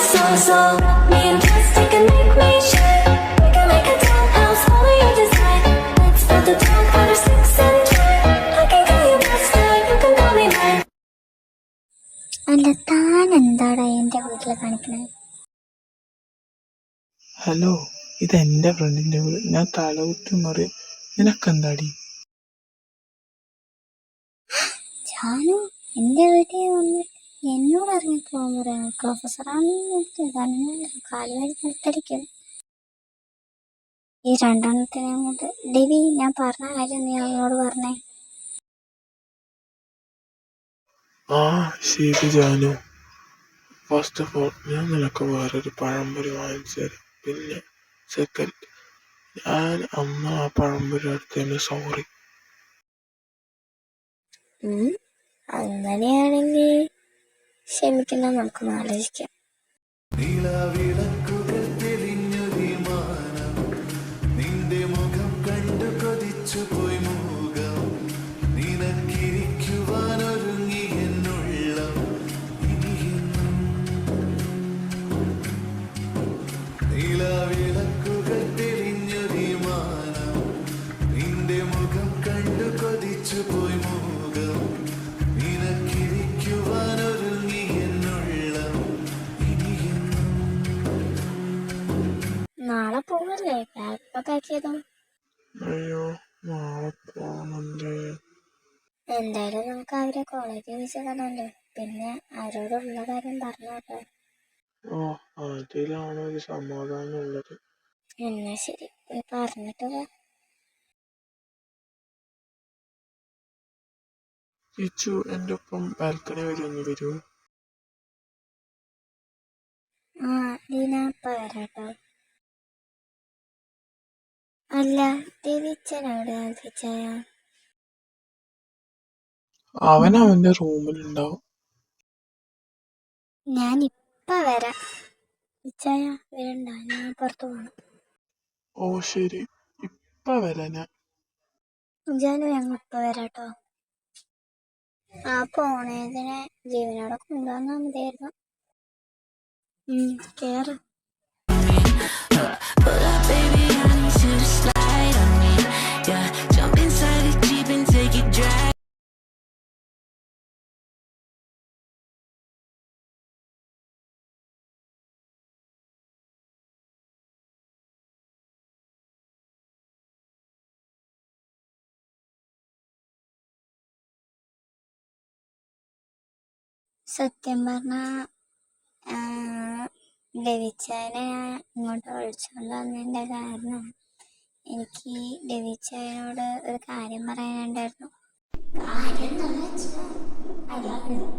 so me and plastic can make me shine. We can make a dollhouse, follow your design. Let's build a town out of sticks and twine. I can call you master, you can call me mine. അല്ല താൻ എന്താടാ എൻ്റെ വീട്ടിൽ കാണിക്കണത്? Hello, ഇതെന്റെ ഫ്രണ്ടിന്റെ വീട്. ഞാൻ തലകുത്തി മറിയും. നിനക്കെന്താടി? ജാനു എൻ്റെ വീട്ടിൽ വന്ന് എന്നോട് ഇറങ്ങി പോകാൻ പറയണം. പ്രൊഫസറാണെന്ന് കാലുവാരി നിർത്തടിക്കും. ഈ രണ്ടെണ്ണത്തിനെ കൊണ്ട് ദേവി, ഞാൻ പറഞ്ഞ കാര്യം നീ അവനോട് പറഞ്ഞേ. ആ ശരി ജാനു. ഫസ്റ്റ് ഓഫ് ഓൾ ഞാൻ നിനക്ക് വേറൊരു പഴംപൊരി വാങ്ങിച്ചു തരാം. പിന്നെ സെക്കൻഡ്, ഞാൻ അമ്മ ആ പഴംപൊരി എടുത്തതിന് സോറി. അങ്ങനെയാണെങ്കിൽ ക്ഷമിക്കുന്ന, നമുക്ക് ആലോചിക്കാം. നാളെ പോകല്ലേ? ബാഗൊക്കെ ആക്കിയതോ? അയ്യോ, നാളെ പോണല്ലേ. എന്തായാലും നമുക്ക് അവരെ കോളേജിൽ വെച്ച് കാണാമല്ലോ. പിന്നെ അവരോടുള്ള കാര്യം പറഞ്ഞോട്ടോ. ഓ, അതിലാണ് ഒരു സമാധാനം ഉള്ളത്. എന്നാ ശരി, പോയി പറഞ്ഞിട്ട് പോ. ചേച്ചു, എൻ്റെ ഒപ്പം ബാൽക്കണി വരെ ഒന്ന് വരൂ. ആ ലീന, ഇപ്പം വരാട്ടോ. അല്ല, രവിച്ചനോട് ആൽഫിച്ചായ? അവൻ അവന്റെ റൂമിലുണ്ടാവും. ഞാൻ ഇപ്പൊ വരാം. ഇച്ചായ വരണ്ട, ഞാൻ പുറത്തു പോകണം. ഓ ശരി, ഇപ്പൊ വരാം ഞാൻ. ജാനു, ഞങ്ങൾ ഇപ്പൊ വരാട്ടോ. ആ പോണേതിനെ ജീവനോടെ കൊണ്ടുവന്നാ മതിയായിരുന്നു. കേറ്. സത്യം പറഞ്ഞ രവിച്ചായനെ ഞാൻ ഇങ്ങോട്ട് വിളിച്ചുകൊണ്ട് വന്നതിൻ്റെ കാരണം എനിക്ക് രവിച്ചായനോട് ഒരു കാര്യം പറയാനുണ്ടായിരുന്നു. കാര്യം എന്താണെന്ന് വെച്ചാൽ